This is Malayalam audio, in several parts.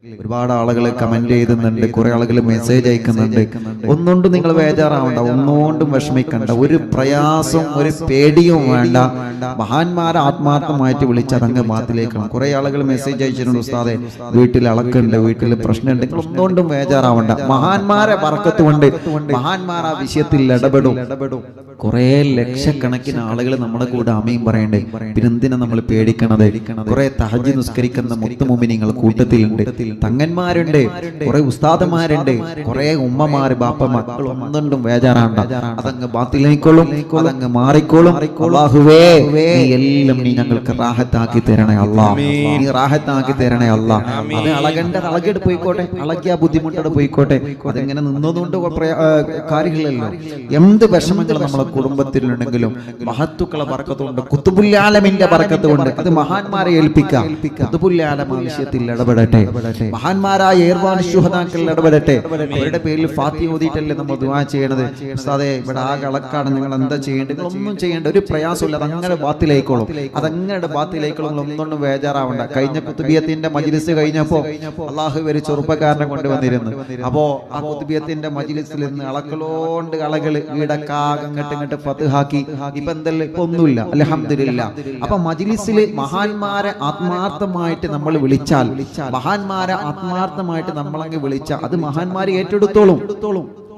ഒരുപാട് ആളുകൾ കമന്റ് ചെയ്യുന്നുണ്ട്, കുറെ ആളുകൾ മെസ്സേജ് അയക്കുന്നുണ്ട്. ഒന്നുകൊണ്ടും നിങ്ങൾ ബേജാറാവണ്ട, ഒന്നുകൊണ്ടും വിഷമിക്കണ്ട, ഒരു പ്രയാസം ഒരു പേടിയും വേണ്ട. മഹാന്മാരെ ആത്മാർത്ഥമായിട്ട് വിളിച്ച് അതങ്ങ് ബാത്തിലേക്കണം. കുറെ ആളുകൾ മെസ്സേജ് അയച്ചിട്ടുണ്ട്, ഉസ്താദെ വീട്ടിൽ അളക്കുണ്ട്, വീട്ടിൽ പ്രശ്നമുണ്ട്. നിങ്ങൾ ഒന്നുകൊണ്ടും ബേജാറാവണ്ട. മഹാന്മാരെ ബർക്കത്ത് കൊണ്ട് മഹാന്മാർ ആ വിഷയത്തിൽ ഇടപെടും. കുറെ ലക്ഷക്കണക്കിന് ആളുകൾ നമ്മുടെ കൂടെ ആമീൻ പറയണ്ടേ. പിന്നെന്തിനാ നമ്മൾ പേടിക്കണത്? കുറെ തഹജ്ജുദ് നിസ്കരിക്കുന്ന മുത്തുമുമിനീങ്ങൾ കൂട്ടത്തിലുണ്ട്, തങ്ങന്മാരുണ്ട്, കുറെ ഉസ്താദന്മാരുണ്ട്, കുറെ ഉമ്മമാര് ബാപ്പ മക്കൾ. ഒന്നുകൊണ്ടും ബേജാറാണ്ട, അതങ്ങ് ബാത്തിലേക്കോളും, അതങ്ങ് മാറിക്കോളും. അല്ലാഹുവേ നീ എല്ലാം നീ ഞങ്ങൾക്ക് റാഹത്താക്കി തരണേ അല്ലാ, നീ റാഹത്താക്കി തരണേ അല്ലാ. അത് അളകണ്ട അളകെട് പോയിക്കോട്ടെ, അളകിയ ബുദ്ധിമുട്ടോട് പോയിക്കോട്ടെ. അതിങ്ങനെ നിന്നതുകൊണ്ട് കാര്യങ്ങളല്ലോ. എന്ത് വിഷമങ്ങൾ നമ്മളെ കുടുംബത്തിലുണ്ടെങ്കിലും മഹത്തുക്കളെ ബർക്കത്തുകൊണ്ട്, ഖുതുബുൽ ആലമിന്റെ ബർക്കത്ത് കൊണ്ട് അത് മഹാന്മാരെ ഏൽപ്പിക്കാം. ഖുതുബുൽ ആലം ആവശ്യത്തിൽ ഇടപെടട്ടെ, മഹാന്മാരായ ഏർവാൻ ശുഹദാക്കൾ ഇടപെടട്ടെ. അവരുടെ പേരിൽ ഫാത്തിഹ ഓതിയിട്ടല്ലേ നമ്മൾ ദുആ ചെയ്യണത്. ഉസ്താദേ ഇവിടെ ആകെ അളക്കാണ്, നിങ്ങൾ എന്താ ചെയ്യേണ്ടത്? ഒന്നും ചെയ്യേണ്ട, ഒരു പ്രയാസമില്ല, അതങ്ങനെ ബാത്തിലേക്കോളും, അതങ്ങനെ ബാത്തിലേക്കോളും. ഒന്നൊന്നും ബേജാറാവണ്ട. കഴിഞ്ഞ ഖുതുബിയത്തിന്റെ മജ്ലിസ് കഴിഞ്ഞപ്പോ അള്ളാഹു ഒരു ചെറുപ്പക്കാരനെ കൊണ്ടുവന്നിരുന്നു. അപ്പോ ആ ഖുതുബിയത്തിന്റെ മജ്ലിസിൽ നിന്ന് അളക്കളോണ്ട് കളകള് വീടക്കാകെ ഇങ്ങോട്ട് ഫത്ഹാക്കി. ഇപ്പൊ എന്തല്ലേ, ഇപ്പൊ ഒന്നുമില്ല, അൽഹംദുലില്ലാ. അപ്പൊ മജ്ലിസിൽ മഹാന്മാരെ ആത്മാർത്ഥമായിട്ട് നമ്മൾ വിളിച്ചാൽ, മഹാന്മാരെ ആത്മാർത്ഥമായിട്ട് നമ്മളങ്ങ് വിളിച്ച അത് മഹാന്മാരെ ഏറ്റെടുത്തോളും.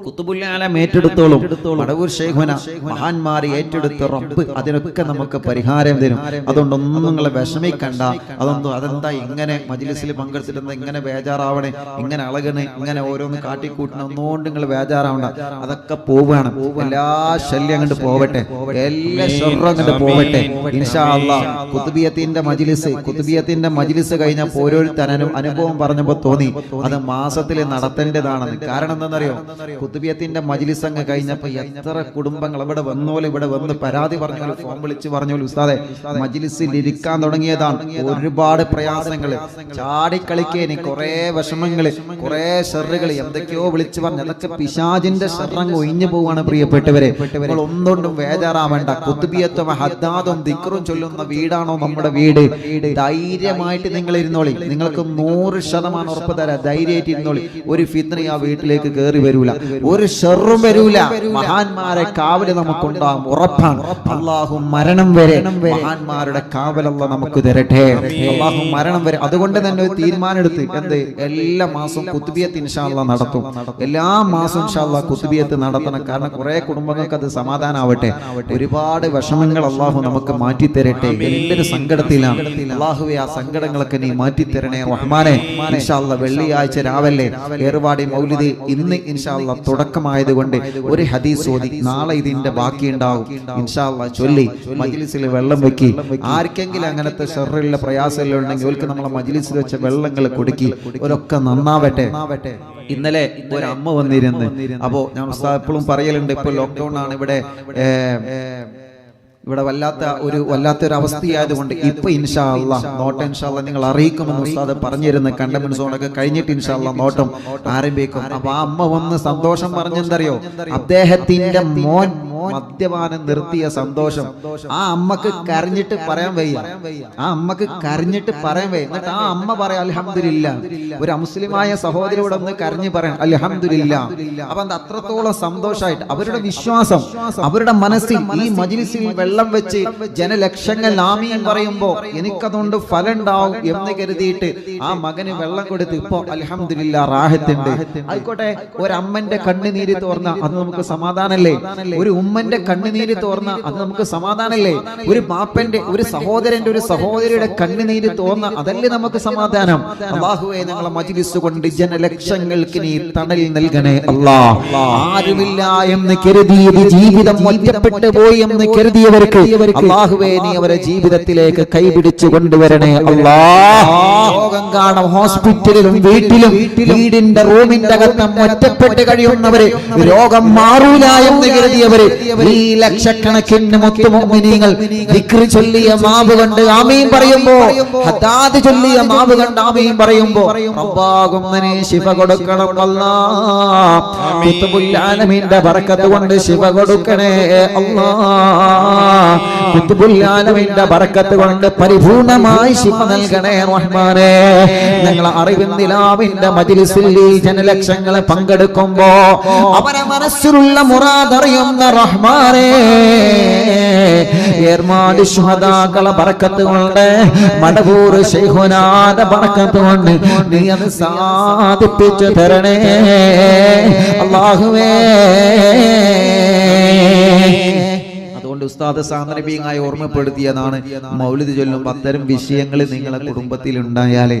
ഖുതുബുൽ ആലം ഏറ്റെടുത്തോളും. മടവൂർ ശൈഖുന മഹാന്മാരെ ഏറ്റെടുത്ത റബ്ബ് അതിനൊക്കെ നമുക്ക് പരിഹാരം തരും. അതുകൊണ്ടൊന്നും നിങ്ങൾ വിഷമിക്കണ്ട. അതെന്താ ഇങ്ങനെ മജ്ലിസിൽ പങ്കെടുത്തിട്ട് ഇങ്ങനെ ബേജാറാവണേ, ഇങ്ങനെ അളകണേ, ഇങ്ങനെ ഓരോന്ന് കാട്ടിക്കൂട്ടണം, ഒന്നുകൊണ്ട് നിങ്ങൾ ബേജാറാവണ്ട. അതൊക്കെ പോവുകയാണ്. എല്ലാ ശല്യം അങ്ങോട്ട് പോവട്ടെ, എല്ലാ ഷർറും അങ്ങോട്ട് പോവട്ടെ ഇൻഷാ അല്ലാഹ്. ഖുതുബിയത്തിന്റെ മജ്ലിസ് കഴിഞ്ഞപ്പോൾ ഓരോരുത്തരും അനുഭവം പറഞ്ഞപ്പോൾ തോന്നി അത് മാസത്തിൽ നടത്തേണ്ടതാണെന്ന്. കാരണം എന്താണെന്നറിയോ? ഖുതുബിയത്തിന്റെ മജ്ലിസ് അങ്ങ് കഴിഞ്ഞപ്പോൾ എത്ര കുടുംബങ്ങൾ ഇവിടെ വന്നോലും ഇവിടെ വന്ന് പരാതി പറഞ്ഞോലും ഫോൺ വിളിച്ച് പറഞ്ഞോലും ഉസ്താദെ മജ്ലിസിൽ ഇരിക്കാൻ തുടങ്ങിയതാണ്, ഒരുപാട് പ്രയാസങ്ങൾ, ചാടിക്കളിക്കേനി, കുറെ വിഷമങ്ങള്, കുറെ ഷർറുകൾ, എന്തൊക്കെയോ വിളിച്ചു പറഞ്ഞു. അതൊക്കെ പിശാചിന്റെ ഷർറങ്ങ് ഒഴിഞ്ഞു പോവാണ്. പ്രിയപ്പെട്ടവരെ, നിങ്ങൾ ഒന്നുകൊണ്ടും ബേജാറാവേണ്ട. ഖുതുബിയത്തും ഹദ്ദാദും ദിക്റും ചൊല്ലുന്ന വീടാണോ നമ്മുടെ വീട്? ധൈര്യമായിട്ട് നിങ്ങൾ ഇരുന്നോളി. നിങ്ങൾക്ക് 100% ഉറപ്പ് തരാം, ധൈര്യമായിട്ട് ഇരുന്നോളി. ഒരു ഫിത്ന ആ വീട്ടിലേക്ക് കയറി വരൂല, ഒരു ഷർറും വരൂല. മഹാന്മാരെ കാവല് നമുക്കുണ്ടാകും, ഉറപ്പാണ്. അല്ലാഹു മരണം വരെ മഹാന്മാരുടെ കാവലല്ല നമുക്ക് തരട്ടെ. അല്ലാഹു മരണം വരെ. അതുകൊണ്ട് തന്നെ ഒരു തീരുമാനം എടുത്ത്, എന്ത്, എല്ലാ മാസവും ഖുതുബിയത്ത് ഇൻഷാ അല്ലാഹ് നടത്തും. എല്ലാ മാസവും ഇൻഷാ അല്ലാഹ് ഖുതുബിയത്ത് നടത്തണം. കാരണം കുറെ കുടുംബങ്ങൾക്ക് അത് സമാധാനാവട്ടെ. ഒരുപാട് വിഷമങ്ങൾ അല്ലാഹു നമുക്ക് മാറ്റി തരട്ടെ. എല്ലാവരും സങ്കടത്തിലാണ്. അല്ലാഹുവേ ആ സങ്കടങ്ങളൊക്കെ നീ മാറ്റി തരണേ റഹ്മാനെ. ഇൻഷാ അല്ലാഹ് വെള്ളിയാഴ്ച രാവിലെ ഏർവാടി മൗലിദ് ഇന്ന് ഇൻഷാ അല്ലാഹ് തുടക്കമായതുകൊണ്ട് ഒരു ഹദീസ് ഓതി നാളെ ഇതിന്റെ ബാക്കി ഉണ്ടാവും ഇൻഷാ അല്ലാഹ് ചൊല്ലി മജ്ലിസിൽ വെള്ളം വെക്കി. ആർക്കെങ്കിലും അങ്ങനത്തെ ഷർറുള്ള പ്രയാസമെല്ലാം ഉണ്ടെങ്കിൽ അവർക്ക് നമ്മളെ മജ്ലിസിൽ വെച്ച വെള്ളങ്ങൾ കൊടുക്കി അവരൊക്കെ നന്നാവട്ടെ. ഇന്നലെ ഒരു അമ്മ വന്നിരുന്നു. അപ്പോ ഞാൻ എപ്പോഴും പറയലുണ്ട്, ഇപ്പൊ ലോക്ക്ഡൌൺ ആണ് ഇവിടെ വല്ലാത്തൊരു അവസ്ഥയായതുകൊണ്ട് ഇപ്പൊ ഇൻഷാ അല്ലാഹ് നോട്ടം ഇൻഷാ അല്ലാഹ് നിങ്ങൾ അറിയിക്കുമെന്ന് ഉസ്താദ് പറഞ്ഞിരുന്നു. കണ്ടമെന്റ് സോണൊക്കെ കഴിഞ്ഞിട്ട് ഇൻഷാ അല്ലാഹ് നോട്ടം ആരംഭിക്കും. അപ്പൊ ആ അമ്മ വന്ന് സന്തോഷം പറഞ്ഞെന്തറിയോ? അദ്ദേഹത്തിന്റെ മോൻ മദ്യപാനം നിർത്തിയ സന്തോഷം. ആ അമ്മക്ക് കരഞ്ഞിട്ട് പറയാൻ വയ്യ, ആ അമ്മക്ക് കരഞ്ഞിട്ട് പറയാൻ വയ്യ. എന്നിട്ട് ആ അമ്മ പറയാം അൽഹംദുലില്ലാ. ഒരു മുസ്ലിമായ സഹോദരിയോട് ഒന്ന് കരഞ്ഞു പറയാൻ അൽഹംദുലില്ലാ. അപ്പൊ അത്രത്തോളം സന്തോഷമായിട്ട് അവരുടെ വിശ്വാസം, അവരുടെ മനസ്സിൽ ഈ മജ്ലിസിൽ വെള്ളം വെച്ച് ജനലക്ഷങ്ങൾ ആമീൻ പറയുമ്പോ എനിക്കതുകൊണ്ട് ഫലം ഉണ്ടാവും എന്ന് കരുതിയിട്ട് ആ മകന് വെള്ളം കൊടുത്ത് ഇപ്പൊ അൽഹംദുലില്ലാ റാഹത്തുണ്ട്. ആയിക്കോട്ടെ, ഒരമ്മന്റെ കണ്ണുനീര് തോർന്ന അത് നമുക്ക് സമാധാനല്ലേ? ഒരു ഉമ്മന്റെ കണ്ണുനീര് തോർന്ന അത് നമുക്ക് സമാധാനല്ലേ? ഒരു ബാപ്പന്റെ, ഒരു സഹോദരന്റെ, ഒരു സഹോദരിയുടെ കണ്ണുനീര് തോർന്ന അതല്ലേ നമുക്ക് സമാധാനം? അല്ലാഹുവേ ഞങ്ങളെ മജ്ലിസ് കൊണ്ട് ജനലക്ഷങ്ങൾക്ക് നീ തണൽ നൽകണേ അല്ലാ. ആരുമില്ല എന്ന് കരുതിയത് ജീവിതം ഒറ്റപ്പെട്ടു പോയി എന്ന് കരുതിയവർക്ക് അല്ലാഹുവേ നീ അവരെ ജീവിതത്തിലേക്ക് കൈപിടിച്ചു കൊണ്ടുവരണേ അല്ലാ. രോഗം കാണും ഹോസ്പിറ്റലിലും വീട്ടിലും വീടിന്റെ റൂമിന്റെ അകത്തും ഒറ്റപ്പെട്ട് കഴിയുന്നവര്, രോഗം മാറൂല എന്ന് കരുതിയവര് ഈ ലക്ഷക്കണക്കിന് മുത്തുമുഅ്മിനീങ്ങൾ ദിക്ർ ചൊല്ലിയ മാവ് കണ്ട് ആമീൻ പറയുമ്പോ, ഹദ്ദാദ് ചൊല്ലിയ മാവ് കണ്ട് ആമീൻ പറയുമ്പോ റബ്ബാകുന്നനെ ശിഫ കൊടുക്കണം അല്ലാഹ്. ഖുത്ബുൽ ആലമീന്റെ ബറക്കത്ത് കൊണ്ട് ശിഫ കൊടുക്കണേ അല്ലാഹ്. ഖുത്ബുൽ ആലമീന്റെ ബറക്കത്ത് കൊണ്ട് പരിപൂർണമായി ശിഫ നൽകണേ റഹ്മാനേ. ഞങ്ങളെ അറിവിൻ നിലാവിന്റെ മജ്ലിസിൽ ഈ ജനലക്ഷങ്ങളെ പങ്കെടുക്കുമ്പോ അവരെ മനസ്സിലുള്ള മുറാദ് അറിയുന്ന റഹ്മാനേ, ഏർമാട് ശുഹദാക്കളെ ബറക്കത്ത് കൊണ്ട്, മടവൂർ ശൈഖുനാന്റെ ബറക്കത്ത് കൊണ്ട് നീ അത് സാധിപ്പിച്ചു തരണേ അല്ലാഹുവേ. അതുകൊണ്ട് ഉസ്താദ് സാന്ദർഭികമായി ഓർമ്മപ്പെടുത്തിയതാണ്, മൗലിദ് ചൊല്ലുമ്പോൾ അത്തരം വിഷയങ്ങൾ നിങ്ങളെ കുടുംബത്തിൽ ഉണ്ടായാലേ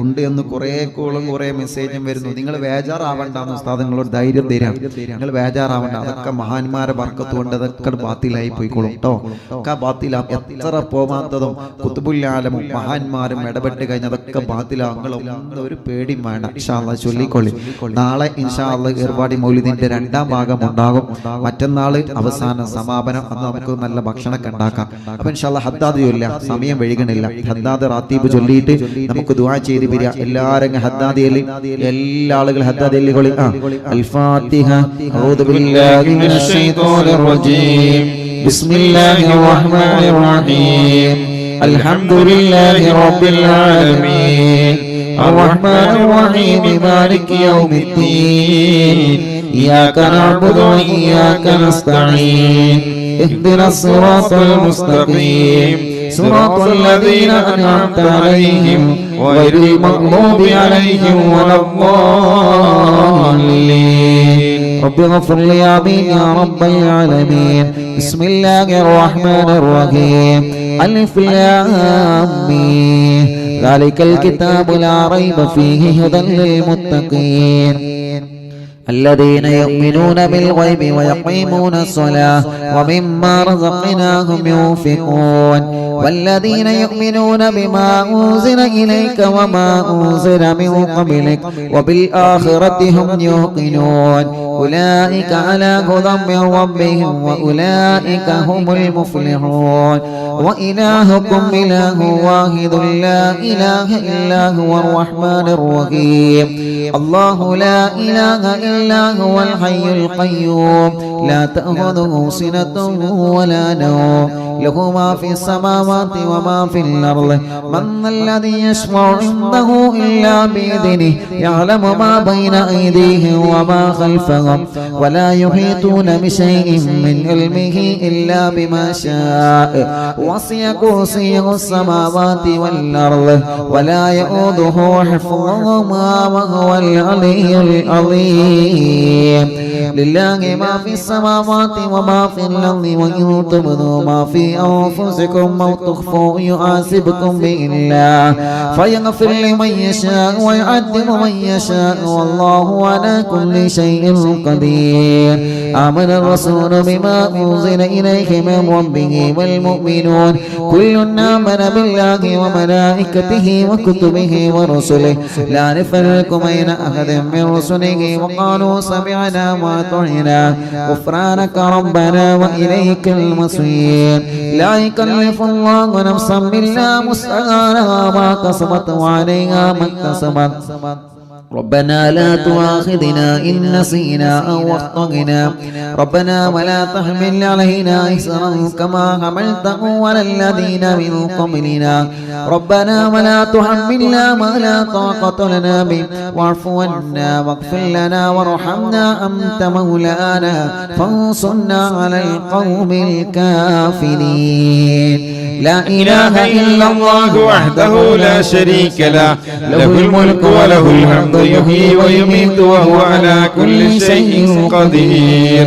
ഉണ്ട് എന്ന് കുറെ കോളും കുറെ മെസ്സേജും വരുന്നു. നിങ്ങൾ ബേജാറാവണ്ടെന്ന് ഉസ്താദ് നിങ്ങളോട് ധൈര്യം തരാം. നിങ്ങൾ ബേജാറാവണ്ട, അതൊക്കെ മഹാന്മാരെ ബർക്കത്ത് കൊണ്ട് അതൊക്കെ ബാത്തിലായി പോയിക്കോളും കേട്ടോ. ഒക്കെ ബാത്തിലാം. എത്ര പോവാത്തതും ഖുത്ബുൽ ആലമും മഹാന്മാരും ഇടപെട്ട് കഴിഞ്ഞ അതൊക്കെ ബാത്തിലാവും. നിങ്ങളൊന്നും ഒരു പേടിയും വേണ്ട. ഇൻഷാ അല്ലാഹ് ചൊല്ലിക്കൊള്ളി. നാളെ ഇൻഷാ അല്ലാഹ് ഏർവാടി മൗലിദിന്റെ 2ാം ഭാഗം ഉണ്ടാകും. മറ്റന്നാൾ അവസാന സമാപനം. അന്ന് നമുക്ക് നല്ല ഭക്ഷണമൊക്കെ ഉണ്ടാക്കാം. അപ്പൊ ഇൻഷാ അല്ലാഹ് ഹദ്ദാദ് ചൊല്ലാം. സമയം വൈകണില്ല. ഹദ്ദാദ് റാത്തീബ് ചൊല്ലിയിട്ട് നമുക്ക് ദുആ ചെയ്ത് പിരിയ. എല്ലാവരും ഹദ്ദാദിയലി, എല്ലാ ആളുകളും ഹദ്ദാദിയലി കൊള്ളി. അൽ ഫാത്തിഹ. അഊദു ബില്ലാഹി മിനശ് ശൈത്വാനിർ റജീം. ബിസ്മില്ലാഹിർ റഹ്മാനിർ റഹീം. അൽഹംദുലില്ലാഹി റബ്ബിൽ ആലമീൻ. അർറഹ്മാനിർ റഹീം. മാലികി യൗമിദ്ദീൻ. ഇയ്യാക നഅ്ബുദു വഇയ്യാക നസ്തഈൻ. اهدنا الصراط المستقيم صراط الذين أنعمت عليهم غير المغضوب عليهم ولا الضالين. رب اغفر لي آمين يا رب العالمين. بسم الله الرحمن الرحيم. ألف لام ميم. ذلك الكتاب لا ريب فيه هدى للمتقين الذين يؤمنون بالغيب ويقيمون الصلاة ومما رزقناهم ينفقون والذين يؤمنون بما أنزل إليك وما أنزل من قبلك وبالآخرة هم يوقنون أولئك على هدى من ربهم وأولئك هم المفلحون. وإلهكم إله واحد لا إله إلا هو الرحمن الرحيم. الله لا إله إلا هو الحي القيوم لا تأخذه سنة ولا نوم له ما في السماوات وما في الأرض. من الذي يشفع عنده إلا بإذنه يعلم ما بين أيديهم وما خلفهم ولا يحيطون بشيء من علمه إلا بما شاء. وسع كرسيه السماوات والأرض ولا يؤوده حفظهما وهو العلي العظيم. لله ما في السماوات وما في الأرض وإن تبدوا ما في أنفسكم أو تخفوا يحاسبكم به الله فيغفر لمن يشاء ويعذب من يشاء والله على كل شيء قدير. آمن الرسول بما أنزل إليه من ربه والمؤمنون كل آمن بالله وملائكته وكتبه ورسله لا نفرق بين أحد من رسله وقالوا سمعنا وأطعنا غفرانك ربنا وإليك المصير. لا يكلف الله نفسا إلا وسعها ما كسبت وعليها ما اكتسبت. ربنا لا تؤاخذنا إن نسينا أو أخطأنا ربنا ولا تحمل علينا إصرا كما حملته على الذين من قبلنا ربنا ولا تحملنا ما لا طاقة لنا به واعف عنا واغفر لنا وارحمنا أنت مولانا فانصرنا على القوم الكافرين. لا إله إلا الله وحده لا شريك له له الملك وله الحمد يحيي ويميت وهو على كل شيء قدير.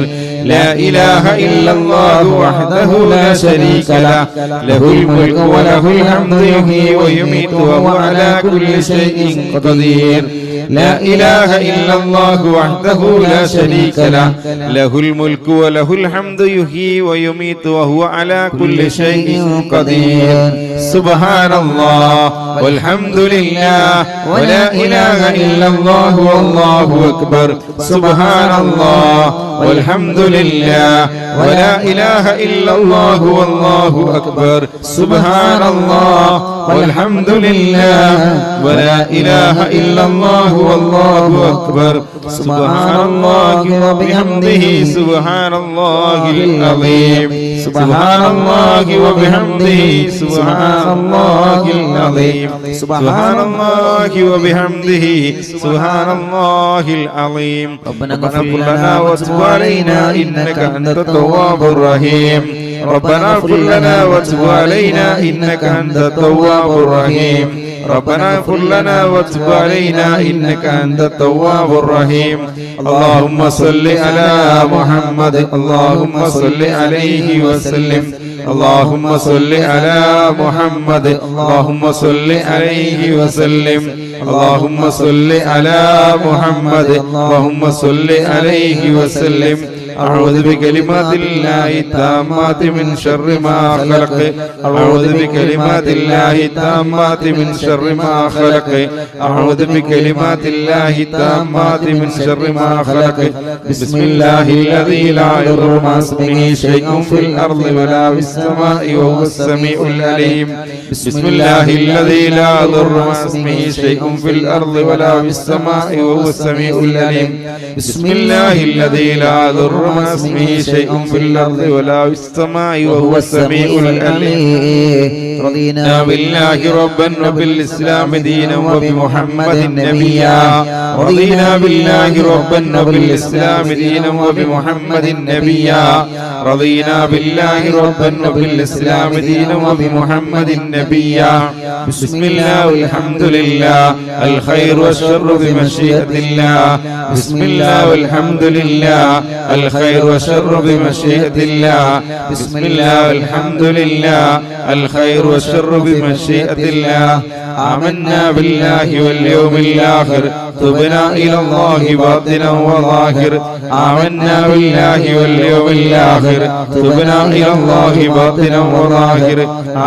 لا إله إلا الله وحده لا شريك له له الملك وله الحمد يحيي ويميت وهو على كل شيء قدير. لا إله إلا الله وحده لا شريك له له الملك وله الحمد يحيي ويميت وهو على كل شيء قدير سبحان الله والحمد لله ولا إله إلا الله والله أكبر سبحان الله والحمد لله ولا إله إلا الله والله أكبر سبحان الله والحمد لله ولا إله إلا الله والله أكبر سبحان الله وبحمده سبحان الله العظيم سبحان الله وبحمده سبحان الله العظيم سبحان الله وبحمده سبحان الله العظيم ربنا اغفر لنا وتب علينا إنك أنت التواب الرحيم ربنا اغفر لنا وتب علينا إنك أنت التواب الرحيم ربنا اغفر لنا وتب علينا إنك أنت التواب الرحيم اللهم صل على محمد اللهم صل عليه وسلم اللهم صل على محمد اللهم صل عليه وسلم اللهم صل على محمد اللهم صل عليه وسلم أعوذ بكلمات الله التامات من شر ما خلق أعوذ بكلمات الله التامات من شر ما خلق أعوذ بكلمات الله التامات من شر ما خلق بسم الله الذي لا يضر مع اسمه شيء في الأرض ولا في السماء وهو السميع العليم بسم الله الذي لا يضر مع اسمه شيء في الأرض ولا في السماء وهو السميع العليم بسم الله الذي لا يضر مع اسمه شيء في الأرض ولا في السماء وهو السميع العليم رضينا بالله ربا وبالإسلام دينا وبمحمد نبيا رضينا بالله ربا وبالإسلام دينا وبمحمد نبيا رضينا بالله ربا وبالإسلام دينا وبمحمد نبيا بسم الله والحمد لله الخير والشر بمشيئة الله بسم الله والحمد لله الخير والشر بمشيئة الله بسم الله والحمد لله الخير والشر بمشيئة الله آمنا بالله واليوم الآخر تبنا إلى الله باطنا وظاهر آمنا بالله واليوم الآخر تبنا إلى الله باطنا وظاهر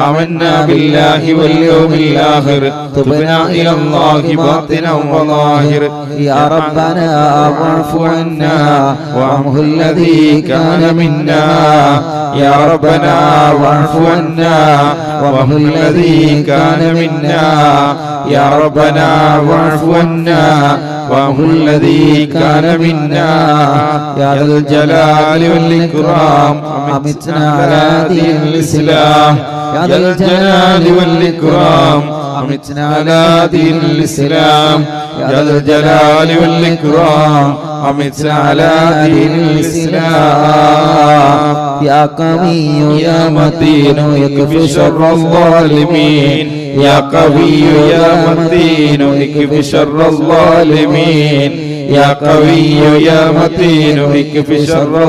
آمنا بالله واليوم الآخر تبنا إلى الله باطنا وظاهر يا ربنا واعف عنا وعمه الذي كان منا يا ربنا واعف عنا وعمه الذي كان منا يا ربنا واعف عنا وهو الذي كان منا يا ذا الجلال والإكرام أمتنا على دين الإسلام يا ذا الجلال والإكرام أمتنا على دين الإسلام يا ذا الجلال والإكرام أمتنا على دين الإسلام يا قوي يا متين يكفي شر الظالمين يا قوي يا متين اكف شر الظالمين يا قوي يا متين اكف شر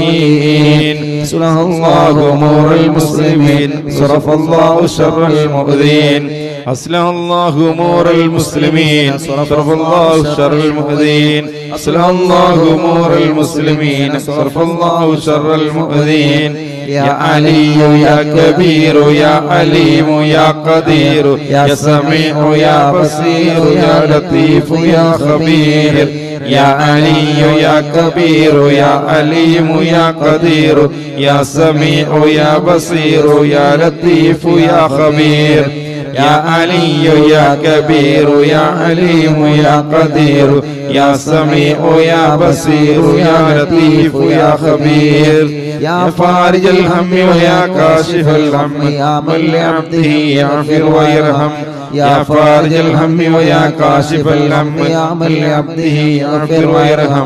الظالمين صلح الله أمور المسلمين صرف الله شر المؤذين أصلح الله أمور المسلمين صرف الله شر المؤذين أصلح الله أمور المسلمين صرف الله شر المؤذين يا علي يا كبير يا عليم يا قدير يا سميع يا بصير يا لطيف يا خبير يا علي يا كبير يا عليم يا قدير يا سميع يا بصير يا لطيف يا خبير يا علي يا كبير يا عليم يا قدير يا سميع يا بصير يا لطيف يا خبير يا فارج الهم ويا كاشف الهم يا من لعبده يغفر ويرحم يا فارج الهم ويا كاشف الهم يا من لعبده يغفر ويرحم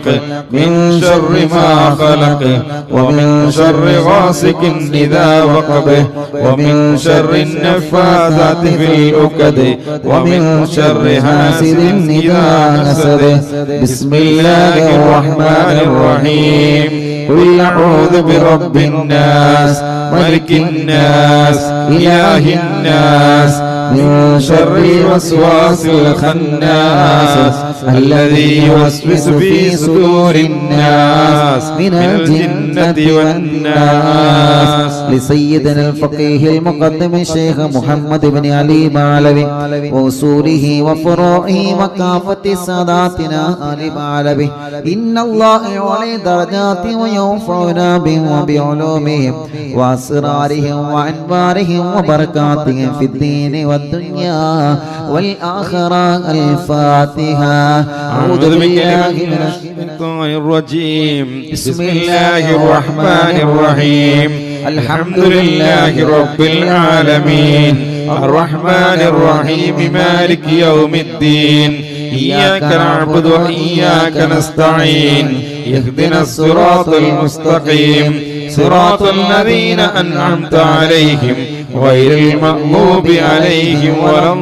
خلق من شر ما خلق ومن شر غاسق إذا وقب ومن شر النفاثات في العقد ومن شر حاسد إذا حسد بسم الله الرحمن الرحيم قل أعوذ برب الناس ملك الناس إله الناس من شر الوسواس الخناس الذي يوسوس في صدور الناس من الجنة والناس لسيدنا الفقيه المقدم الشيخ محمد بن علي معلوي وأصوله وفروعه وكافة ساداتنا آل معلوي إن الله يعلي درجات وينفعنا بهم وبعلومهم وأسرارهم وأنوارهم وبركاتهم في الدين والدنيا والآخرة. الفاتحة. أعوذ بالله من الشيطان الرجيم بسم الله الرحمن الرحيم الحمد لله رب العالمين الرحمن الرحيم مالك يوم الدين إياك نعبد وإياك نستعين اهدنا الصراط المستقيم صراط الذين أنعمت عليهم غير المغضوب عليهم ولا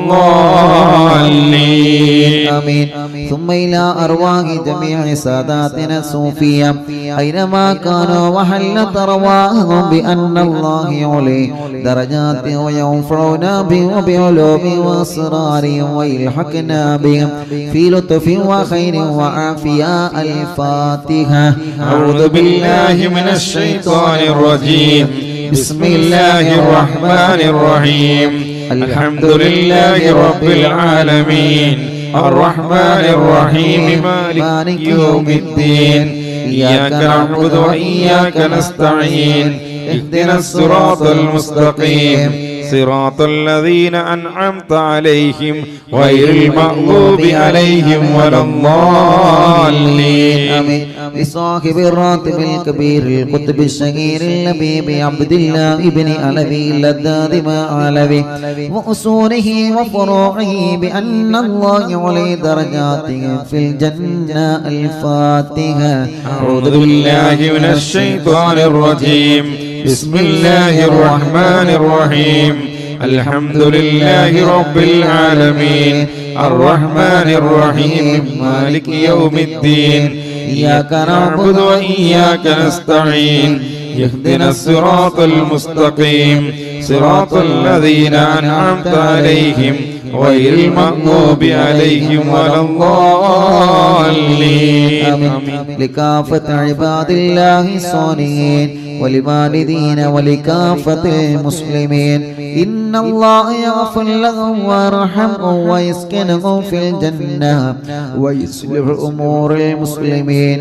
الضالين. آمين. ثم إلى أرواح جميع ساداتنا الصوفية أينما كانوا وحلت أرواحهم بأن الله يعلي درجات وينفعنا بهم وبعلومهم وأسرارهم ويلحقنا بهم في لطف وخير وعافية. الفاتحة. أعوذ بالله من الشيطان الرجيم بسم الله الرحمن الرحيم الحمد لله رب العالمين الرحمن الرحيم مالك يوم الدين إياك نعبد وإياك نستعين اهدنا الصراط المستقيم صراط الذين أنعمت عليهم غير المغضوب عليهم ولا الضالين. آمين. لصاحب الراتب الكبير القطب الشهير اللبيب عبد الله ابن علوي اللذاذ ما علوي وأصوله وفروعه بأن الله يعلي درجاته في الجنة. الفاتحة. أعوذ بالله من الشيطان الرجيم بسم الله الرحمن الرحيم الحمد لله رب العالمين الرحمن الرحيم مالك يوم الدين إياك نعبد وإياك نستعين اهدنا الصراط المستقيم صراط الذين أنعمت عليهم غير المغضوب عليهم ولا الضالين. آمين. لكافة عباد الله الصالحين ولوالدين ولكافة المسلمين إن الله يغفر لهم ويرحمهم ويسكنهم في الجنة ويصلح أمور المسلمين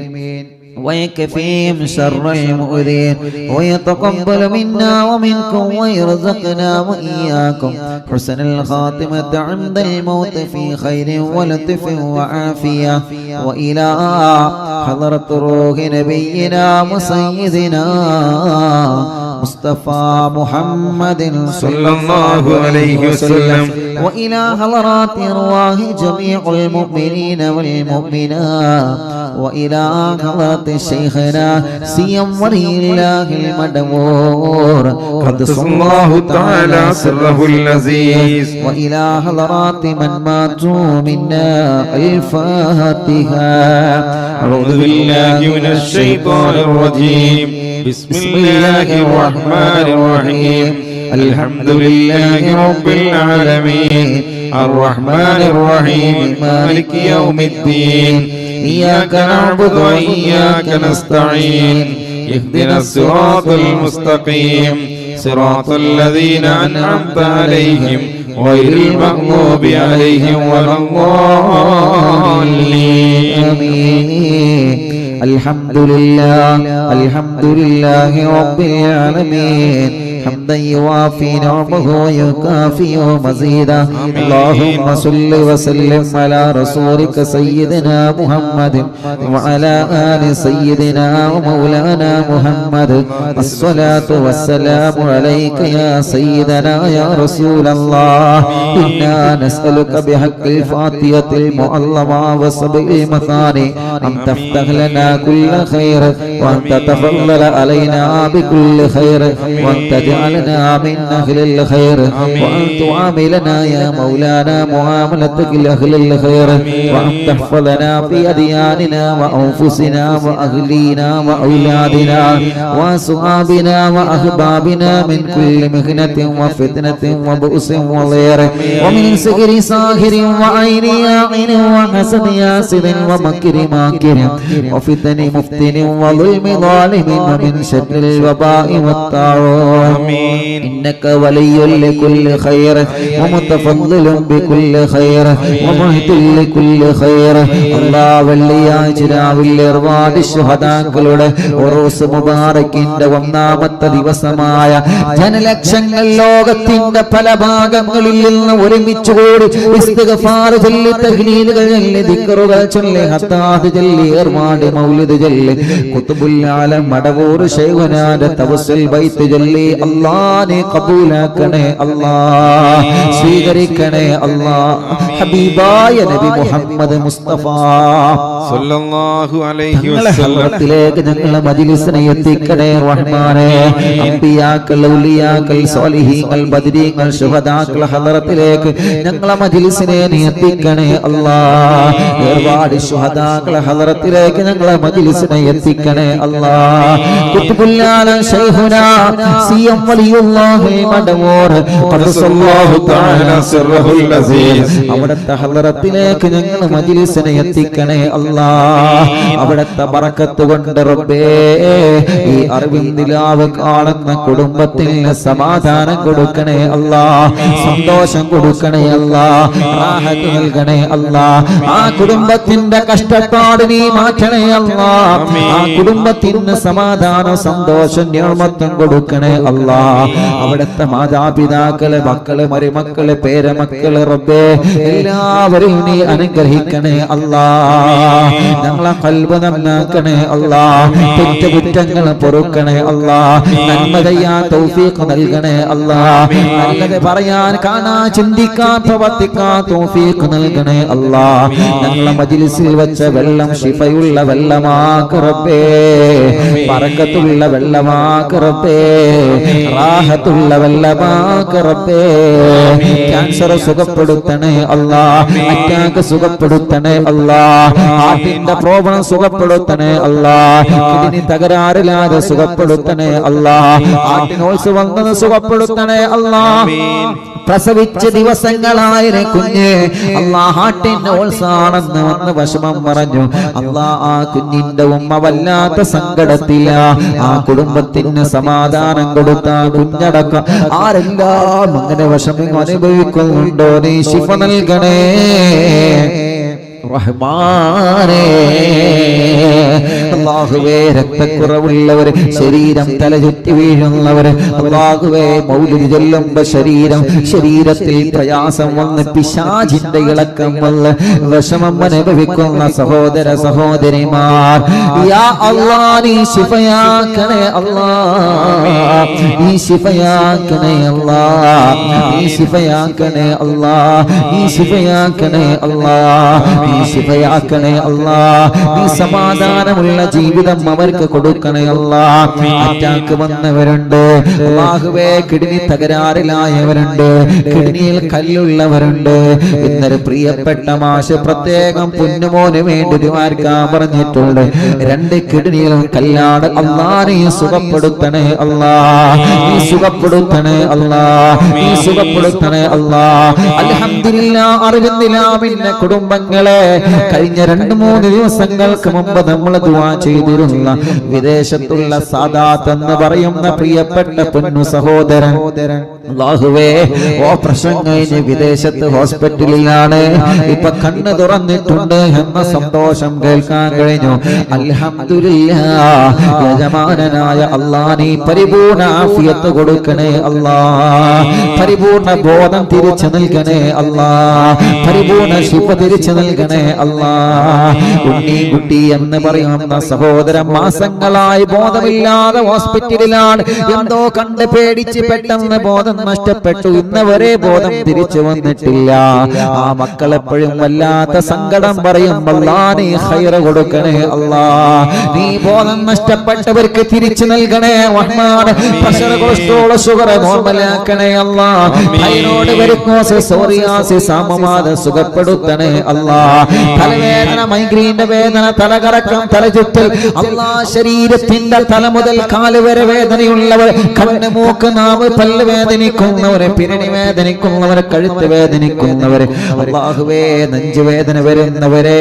ويكفيهم شر المؤذين ويتقبل منا ومنكم ويرزقنا وإياكم حسن الخاتمة عند الموت في خير ولطف وعافية. وإلى حضرة روح نبينا وسيدنا مصطفى محمد صلى الله عليه وسلم وإلى حضرات أرواح جميع المؤمنين والمؤمنات وإلى حضرة شيخنا سيم ولي الله المدبور قدس الله تعالى سره العزيز وإلى حضرات من ماتوا منا. الفاتحة. أعوذ بالله من الشيطان الرجيم بسم الله الرحمن الرحيم الحمد لله رب العالمين الرحمن الرحيم مالك يوم الدين إياك نعبد وإياك نستعين اهدنا الصراط المستقيم صراط الذين أنعمت عليهم غير المغضوب عليهم ولا الضالين. الحمد لله رب العالمين حمدا يوافي نعمه ويكافئ مزيدا اللهم صل وسلم على رسولك سيدنا محمد وعلى آل سيدنا ومولانا محمد الصلاة والسلام عليك يا سيدنا يا رسول الله إنا نسألك بحق الفاتحة المعظمة وسبع المثاني أن تفتح لنا كل خير وأن تتفضل علينا بكل خير وأن تجعلنا من أهل الخير وأن تعاملنا يا مولانا معاملتك لأهل الخير وأن تحفظنا في أدياننا وأنفسنا وأهلينا وأولادنا وأصحابنا وأحبابنا من كل مهنة وفتنة وبؤس وضير ومن سحر ساحر وعين عين وحسد ياسد ومكر ماكر وفتن مفتن وظلم ظالم ومن شر الوباء والطاعون إنك ولي لكل خير ومتفضل بكل خير ومهد لكل خير الله വെള്ളിയാഴ്ച രാവിലെ ഒരുപാട് ശുഹദാക്കളുടെ ഉറൂസ് മുബാറക്കിന്റെ ഒന്നാമത്തെ ദിവസമായ ജനലക്ഷങ്ങൾ ലോകത്തിന്റെ പല ഭാഗങ്ങളിൽ നിന്ന് ഒരുമിച്ച് കൂടി ഇസ്തിഗ്ഫാർ ചൊല്ലി തഹ്ലീലുകൾ ചൊല്ലി ദിക്റുകൾ ചൊല്ലി ഹത്താദ് ചൊല്ലി ഏർവാട് മൗലിദ് ചൊല്ലി ഖുതുബുൽ ആലം മടവൂർ ശൈഖുനാന്റെ തവസ്സുൽ ബൈത്ത് ചൊല്ലി അല്ലാഹനെ ഖബൂലാക്കണേ അല്ലാഹ് സ്വീകരിക്കണേ അല്ലാഹ് ഹബീബായ നബി മുഹമ്മദ് മുസ്തഫ സല്ലല്ലാഹു അലൈഹി വസല്ലം ഹദ്റത്തിലേക്ക് ഞങ്ങളെ മജ്ലിസിനെ എത്തിക്കണേ റഹ്മാനേ അംബിയാക്കൾ ഔലിയാക്കൾ സ്വാലിഹീങ്ങൾ ബദരീങ്ങൾ ശുഹദാക്കൾ ഹദ്റത്തിലേക്ക് ഞങ്ങളെ മജ്ലിസിനെ എത്തിക്കണേ അല്ലാഹ് ഒരുപാട് ശുഹദാക്കൾ ഹദ്റത്തിലേക്ക് ഞങ്ങളെ മജ്ലിസിനെ എത്തിക്കണേ അല്ലാഹ് ഖുത്ബുൽ ആലം ശൈഖുനാ സിയം വലിയുല്ലാഹി മദവൂർ ഖദ്സല്ലാഹു തആല സിർറുൽ അസീസ് അവിടുത്തെ ഹദ്റത്തിലേക്ക് ഞങ്ങളെ മജ്ലിസിനെ എത്തിക്കണേ അല്ലാഹ് അവിടുത്തെ ബറക്കത്ത് കൊണ്ട് റബ്ബേ ഈ അറിവിൻ നിലാവ് കാണുന്ന കുടുംബത്തിന് സമാധാനം കൊടുക്കണേ അല്ലാഹ് സന്തോഷം കൊടുക്കണേ അല്ലാഹ് റാഹത്ത് നൽകണേ അല്ലാഹ് ആ കുടുംബത്തിന്റെ കഷ്ടപ്പാട് നീ മാറ്റണേ അല്ലാഹ് ആ കുടുംബത്തിന് സമാധാനം സന്തോഷം നിഅമത്തും കൊടുക്കണേ അല്ലാഹ് അവിടുത്തെ മാതാപിതാക്കളെ മക്കളെ മരുമക്കളെ പേരമക്കളെ റബ്ബേ എല്ലാവരെയും നീ അനുഗ്രഹിക്കണേ അല്ലാഹ് ഞങ്ങളെ ഖൽബ് നന്നാക്കണേ അല്ലാഹ് തെറ്റുകുറ്റങ്ങൾ പൊറുക്കണേ അല്ലാഹ് നന്മ ചെയ്യാൻ തൗഫീഖ് നൽകണേ അല്ലാഹ് നല്ലത് പറയാൻ കാണാൻ ചിന്തിക്കാൻ പ്രവർത്തിക്കാൻ തൗഫീഖ് നൽകണേ അല്ലാഹ് ഞങ്ങളെ മജ്ലിസിൽ വെച്ച വെള്ളം ശിഫയുള്ള വെള്ളമാക്ക് റബ്ബേ ബറക്കത്തുള്ള വെള്ളമാക്ക് റബ്ബേ റാഹത്തുള്ള വെള്ളമാക്ക് റബ്ബേ ക്യാൻസർ സുഖപ്പെടുത്തണേ അല്ലാഹ് അറ്റാക്ക് സുഖപ്പെടുത്തണേ അല്ലാഹ് ഹാർട്ടിന്റെ പ്രോബ്ലം സുഖപ്പെടുത്തണേ അല്ലാഹ് കിഡ്നി തകരാറില്ലാതെ സുഖപ്പെടുത്തണേ അല്ലാഹ് ഹാർട്ടിനോൾസ് വന്നത് സുഖപ്പെടുത്തണേ അല്ലാഹ് പ്രസവിച്ച ദിവസങ്ങളായ കുഞ്ഞ് അല്ലാഹ് ഹാർട്ടിന്റെ ഓൾസാണെന്ന് വന്ന് വിഷമം പറഞ്ഞു അല്ലാഹ് ആ കുഞ്ഞിന്റെ ഉമ്മ വല്ലാത്ത സങ്കടത്തില ആ കുടുംബത്തിന് സമാധാനം കൊടുത്ത കുഞ്ഞടക്കം ആരെല്ലാം അങ്ങനെ വിഷമം അനുഭവിക്കുന്നുണ്ടോ നീ ശിഫ നൽകണേ റഹ്മാനേ അല്ലാഹുവേ രക്തക്കുറവുള്ളവർ ശരീരം തലചുറ്റി വീഴുന്നവർ അല്ലാഹുവേ മൗലിദ് ചൊല്ലുമ്പോൾ ശരീരത്തിൽ പ്രയാസം വന്ന് പിശാചിന്റെ ഇളക്കം വന്ന് വിഷമം അനുഭവിക്കുന്ന സഹോദര സഹോദരിമാർ യാ അല്ലാഹ് നീ ശിഫയാക്കണേ അല്ലാഹ് നീ ശിഫയാക്കണേ അല്ലാഹ് നീ ശിഫയാക്കണേ അല്ലാഹ് നീ ശിഫയാക്കണേ അല്ലാഹ് നീ ശിഫയാക്കണേ അല്ലാഹ് നീ സമാധാനമുള്ള ജീവിതം അവർക്ക് കൊടുക്കണേ അല്ലാഹ് അറ്റാക്ക് വന്നവരുണ്ട് അല്ലാഹുവേ കിഡ്നി തകരാറിലായവരുണ്ട് കിഡ്നിയിൽ കല്ലുള്ളവരുണ്ട് ഇന്നൊരു പ്രിയപ്പെട്ട മാഷ് പ്രത്യേകം പൊന്നുമോന് വേണ്ടി ദുആർക്കാൻ പറഞ്ഞിട്ടുണ്ട് 2 കിഡ്നിയിലും കല്ലാണ് അല്ലാഹ് നീ സുഖപ്പെടുത്തണേ അല്ലാഹ് നീ സുഖപ്പെടുത്തണേ അല്ലാഹ് നീ സുഖപ്പെടുത്തണേ അല്ലാഹ് അൽഹംദുലില്ലാഹ് അറിവിന്നില്ല പിന്നെ കുടുംബങ്ങളെ കഴിഞ്ഞ 2-3 ദിവസങ്ങൾക്ക് മുമ്പ് നമ്മൾ ദുആ ചെയ്തിരുന്ന വിദേശത്തുള്ള സാദാത്ത് എന്ന് പറയുന്ന പ്രിയപ്പെട്ട പൊന്നു സഹോദരൻ അല്ലാഹുവേ ഓപ്പറേഷൻ കഴിഞ്ഞ് വിദേശത്ത് ഹോസ്പിറ്റലിലാണ്, ഇപ്പൊ കണ്ണ് തുറന്നിട്ടുണ്ട് എന്ന സന്തോഷം കേൾക്കാൻ കഴിഞ്ഞു. അൽഹംദുലില്ലാഹ്. യജമാനനായ അല്ലാഹ് നീ പരിപൂർണ ആഫിയത്ത് കൊടുക്കണേ അല്ലാഹ്, പരിപൂർണ ബോധം തിരിച്ചു നൽകണേ അല്ലാഹ്, പരിപൂർണ ശിഫ തിരിച്ചു നൽകണേ അല്ലാഹ്. ഉണ്ണിക്കുട്ടി എന്ന് പറയുന്ന സഹോദരൻ മാസങ്ങളായി ബോധമില്ലാതെ ഹോസ്പിറ്റലിലാണ്. എന്തോ കണ്ട് പേടിച്ച് പെട്ടെന്ന് ബോധം നഷ്ടപ്പെട്ടു. ഇന്നവരെ ബോധം തിരിച്ചു വന്നിട്ടില്ല. ആ മക്കൾ എപ്പോഴും വല്ലാത്ത സങ്കടം പറയും. അല്ലാഹ് നീ ഖൈർ കൊടുക്കണേ അല്ലാഹ്, നീ ബോധം നഷ്ടപ്പെട്ടവർക്ക് തിരിച്ചു നൽകണേ റഹ്മാൻ. പ്രഷർ, കൊളസ്ട്രോൾ, ഷുഗർ നോർമലാക്കണേ അല്ലാഹ്. തൈറോയ്ഡ്, വെരിക്കോസ്, സോറിയാസിസ്, ആമവാദം സുഖപ്പെടുത്തണേ അല്ലാഹ്. തലവേദന, മൈഗ്രെയിന്റെ വേദന, തലകറക്കം, തലചുറ്റൽ അല്ലാഹ്, ശരീരത്തിന്റെ തല മുതൽ കാല് വരെ വേദനയുള്ളവർ, കണ്ണ്, മൂക്ക്, നാവ്, പല്ല് വേദനിക്കുന്നവരെ, പിരടി വേദനിക്കുന്നവരെ, കഴുത്ത് വേദനിക്കുന്നവരെ, അല്ലാഹുവേ നെഞ്ചു വേദന വരുന്നവരെ,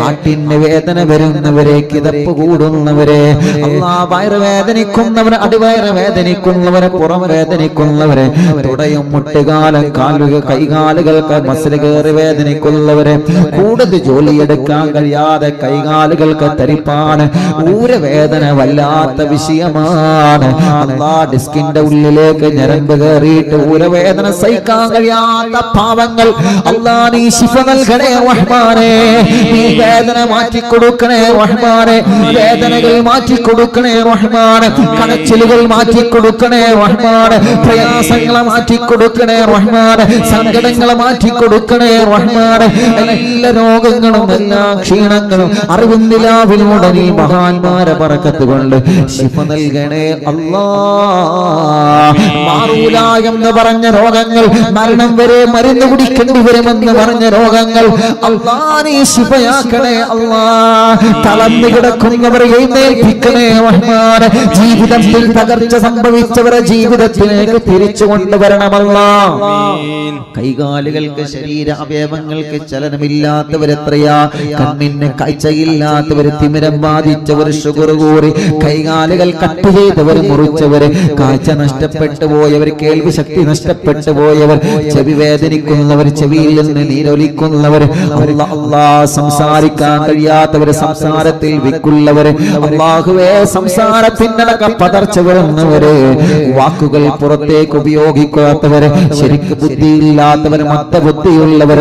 ഹാർട്ടിന് വേദന വരുന്നവരെ, കിതപ്പ് കൂടുന്നവരെ, അല്ലാഹ് വയറ് വേദനിക്കുന്നവരെ, അടിവയറ് വേദനിക്കുന്നവരെ, പുറം വേദനിക്കുന്നവരെ, തുടയും മുട്ടുകാലം, കാലുകൾ, കൈകാലുകൾക്ക് മസിൽ കയറി വേദനിക്കുന്നവരെ, കൂടുതൽ ജോലിയെടുക്കാൻ കഴിയാതെ കൈകാലുകൾക്ക് തരിപ്പാണ്, ഊരവേദന വല്ലാത്ത വിഷയമാണ്. അല്ലാഹ് ഡിസ്കിന്റെ ഉള്ളിലേക്ക് ഞരമ്പ് കയറിയിട്ട് ഊരവേദന സഹിക്കാൻ കഴിയാത്ത പാവങ്ങൾ, അല്ലാഹ് നീ ശിഫ നൽകണേ റഹ്മാനേ, നീ വേദന മാറ്റി കൊടുക്കണേ റഹ്മാനേ, വേദനകൾ മാറ്റി കൊടുക്കണേ റഹ്മാനേ, കടച്ചിലുകൾ മാറ്റി കൊടുക്കണേ റഹ്മാനേ, പ്രയാസങ്ങളെ മാറ്റി കൊടുക്കണേ റഹ്മാനേ, സങ്കടങ്ങളെ മാറ്റി കൊടുക്കണേ റഹ്മാനേ, എല്ലാ രോഗങ്ങളും എല്ലാ ക്ഷീണങ്ങളും അറിവിന്ദിലാവിലൂടെ നീ മഹാന്മാരെ ബറക്കത്ത് കൊണ്ട് ശിഫ നൽകണേ അല്ലാഹ്. മാറൂല എന്ന് പറഞ്ഞ രോഗങ്ങൾ, മരണം വരെ മരുന്ന് കുടിക്കേണ്ടി വരുമെന്ന് പറഞ്ഞ രോഗങ്ങൾ, അല്ലാഹ് നീ ശിഫയാക്കണേ അല്ലാഹ്. തളർന്നു കിടക്കുന്നവരെ എഴുന്നേൽപ്പിക്കണേ റഹ്മാൻ. ജീവിതത്തിൽ തകർച്ച സംഭവിച്ചവരെ ജീവിതത്തിലേക്ക് തിരിച്ചു കൊണ്ടുവരണമല്ലാഹ്. കൈകാലുകൾക്ക്, ശരീര അവയവങ്ങൾക്ക് ചലനമില്ലാത്തവരെത്രയാ, കണ്ണിന് കാഴ്ചയില്ലാത്തവർ, തിമിരം ബാധിച്ചവർ, ഷുഗർ കൂറി, കൈകാലുകൾ കട്ട് ചെയ്തവർ, മുറിച്ചവർ, കാഴ്ച നഷ്ടപ്പെട്ടു പോയവർ, കേൾവി ശക്തി നഷ്ടപ്പെട്ടു പോയവർ, ചെവി വേദനിക്കുന്നവർ, ചെവിയിൽ നിന്ന് നീരൊലിക്കുന്നവർ, അല്ലാഹ് സംസാരിക്കാൻ കഴിയാത്തവർ, സംസാരത്തിൽ വിക്കുള്ളവർ, അല്ലാഹുവേ സംസാരത്തിനടക്കം പതർച്ച വരുന്നവര്, വാക്കുകൾ പുറത്തേക്ക് ഉപയോഗിക്കാത്തവർ, ശരിക്ക് ബുദ്ധിയില്ലാത്തവർ, മത്തബുദ്ധിയുള്ളവർ,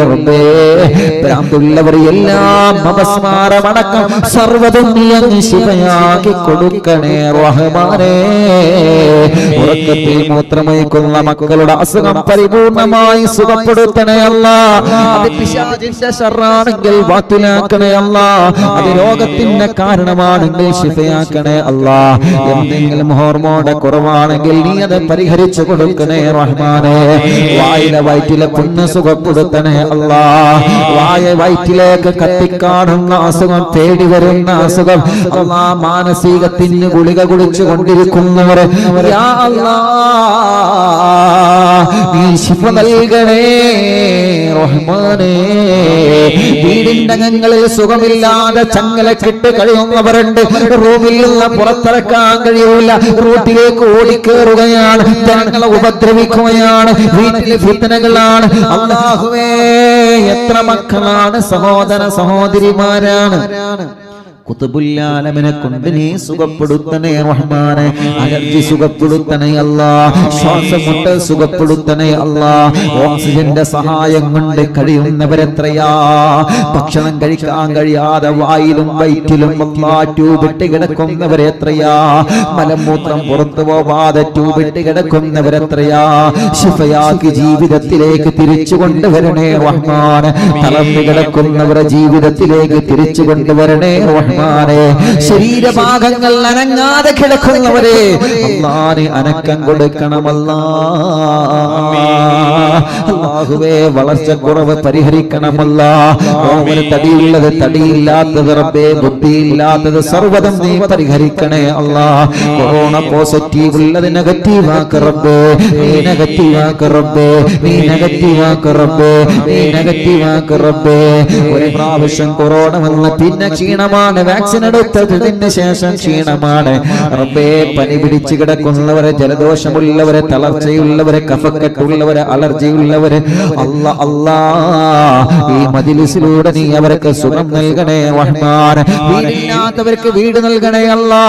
ഭ്രാന്തുള്ളവർ, എല്ലാം അപസ്മാരമടക്കം സർവ്വതും നീ അങ്ങ് ശിഫയാക്കി കൊടുക്കണേ റഹ്മാനേ. ഉറക്കത്തിൽ മൂത്രമൊഴിക്കുന്ന മക്കളുടെ അസുഖം പരിപൂർണമായി സുഖപ്പെടുത്തണേ അല്ലാഹ്. അത് പിശാചിന്റെ ശർറാണെങ്കിൽ ബാത്തിലാക്കണേ അല്ലാഹ്. അത് രോഗത്തിന്റെ കാരണമാണെങ്കിൽ ശിഫയാക്കണേ അല്ലാഹ്. എന്തെങ്കിലും ഹോർമോണിന്റെ കുറവാണെങ്കിൽ നീ അത് പരിഹരിച്ചു കൊടുക്കണേ റഹ്മാനേ. വായിലെ വയറ്റിലെ പുണ്ണ് സുഖപ്പെടുത്തണേ അല്ലാഹ്. വായ വയറ്റിലേക്ക് കത്തിക്കാണുന്ന അസുഖം, തേടി വരുന്ന അസുഖം, അല്ലാഹ് മാനസികത്തിന് ഗുളിക കുടിച്ചു കൊണ്ടിരിക്കുന്നവരെ യാ അല്ലാഹ് നീ ശിഫ നൽകണേ റഹ്മാനേ. വീടിന്റെ അകങ്ങളിൽ സുഖമില്ലാതെ ചങ്ങലക്കിട്ട് കഴിയുന്നവരുണ്ട്. റൂമിൽ നിന്ന് പുറത്തിറക്കാൻ കഴിയൂല, റൂട്ടിലേക്ക് ഓടിക്കേറുകയാണ്, ജനങ്ങളെ ഉപദ്രവിക്കുകയാണ്, വീട്ടിലെ ഫിത്നകളാണ്. അല്ലാഹുവേ എത്ര മക്കളാണ്, സഹോദര സഹോദരിമാരാണ്. കുതുബുല്ലാലമിനെ കൊണ്ട് നീ സുഖപ്പെടുത്തണേ റഹ്മാനെ. അലർജി സുഖപ്പെടുത്തണേ അല്ലാഹ്. ശ്വാസമുട്ടൽ സുഖപ്പെടുത്തണേ അല്ലാഹ്. ഓക്സിജന്റെ സഹായം കൊണ്ട് കഴിയുന്നവരെത്രയാ. ഭക്ഷണം കഴിക്കാൻ കഴിയാതെ വായിലും വയറ്റിലും ട്യൂബിട്ട് കിടക്കുന്നവരെത്രയാ. മലമൂത്രം പുറത്തു പോവാതെ ട്യൂബിട്ട് കിടക്കുന്നവരെത്രയാ. ശിഫയാക്കി ജീവിതത്തിലേക്ക് തിരിച്ചു കൊണ്ടുവരണേ റഹ്മാനെ. തളർന്നു കിടക്കുന്നവരെ ജീവിതത്തിലേക്ക് തിരിച്ചു കൊണ്ടുവരണേ റഹ്മാനെ. ശരീരഭാഗങ്ങൾ അനങ്ങാതെ കിടക്കുന്നവരെ അല്ലാഹുവേ അനക്കം കൊടുക്കണമല്ലാ. അല്ലാഹുവേ വളർച്ചക്കുറവ് പരിഹരിക്കണമല്ലാ. ഓമന് തടിയുള്ളത് തടിയില്ലാത്തത് റബ്ബേ, ബുദ്ധിയില്ലാത്തത് സർവ്വതും നീ പരിഹരിക്കണേ അല്ലാ. കൊറോണ പോസിറ്റീവ് ഉള്ളത് നെഗറ്റീവാക്ക് റബ്ബേ, നീ നെഗറ്റീവാക്ക് റബ്ബേ, നീ നെഗറ്റീവാക്ക് റബ്ബേ, നീ നെഗറ്റീവാക്ക് റബ്ബേ. ഒരു പ്രാവശ്യം കൊറോണ വന്ന് പിന്നെ ക്ഷീണമാണ്, വാക്സിൻ എടുത്തതിന് ശേഷം ക്ഷീണമാണ് റബ്ബേ. പനി പിടിച്ചു കിടക്കുന്നവരെ, ജലദോഷമുള്ളവരെ, തളർച്ചയുള്ളവരെ, കഫക്കെട്ടുള്ളവരെ, അലർജിയുള്ളവരെ, അല്ലാ അല്ലാ ഈ മജ്‌ലിസിലൂടെ നീ അവർക്ക് സുഖം നൽകണേ റഹ്മാൻ. വീടില്ലാത്തവർക്ക് വീട് നൽകണേ അല്ലാ,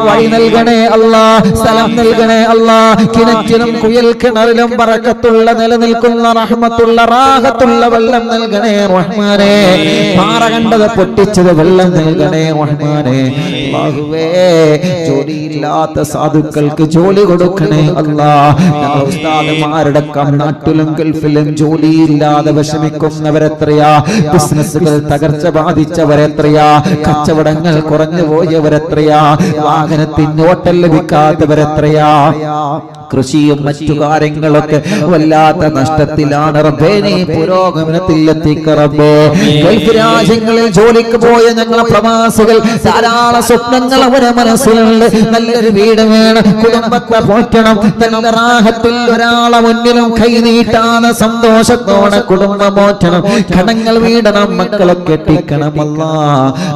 വഴി നൽകണേ അല്ലാ, സ്ഥലം നൽകണേ അല്ലാ. കിണറ്റിലും കുയൽ കിണറിലും ബറക്കത്തുള്ള നിലനിൽക്കുന്ന റഹ്മത്തുള്ള റാഹത്തുള്ള വെള്ളം നൽകണേ റഹ്മാനേ. പാറ കണ്ടത് പൊട്ടിച്ചത് വെള്ളം നൽകണേ റഹ്മാനേ. അല്ലാഹുവേ, ജോലിയില്ലാത്ത സാധുക്കൾക്ക് ജോലി കൊടുക്കണേ അല്ലാ. ഞങ്ങൾ ഉസ്താദുമാരുടെ നാട്ടിലും ഗൾഫിലും ജോലിയില്ലാതെ വിഷമിക്കുന്നവരെത്രയാ, ബിസിനസ്സുകൾ തകർച്ച ബാധിച്ചവരെത്രയാ, കച്ചവടങ്ങൾ കുറഞ്ഞു പോയവരെത്രയാ, വാഹനത്തിന് ഓട്ടം ലഭിക്കാത്തവരെത്രയാ, കൃഷിയും മറ്റു കാര്യങ്ങളൊക്കെ വല്ലാത്ത നഷ്ടത്തിലാണ് റബ്ബേ. നീ പുരോഗമനത്തിൽ എത്തിക്ക റബ്ബേ. ഗൾഫ് രാജ്യങ്ങളിൽ ജോലിക്ക് പോയ ഞങ്ങളെ പ്രവാസികൾ ധാരാളം സ്വപ്നങ്ങൾ അവരെ മനസ്സിലുണ്ട്. നല്ലൊരു വീട് വേണം, കുടുംബത്തെ പോറ്റണം, നല്ല റാഹത്തിൽ ഒരാളെ മുന്നിലും കൈനീട്ടാതെ സന്തോഷത്തോടെ കുടുംബം പോറ്റണം, കടങ്ങൾ വീടണം, മക്കളെ കെട്ടിക്കണം. അല്ലാ,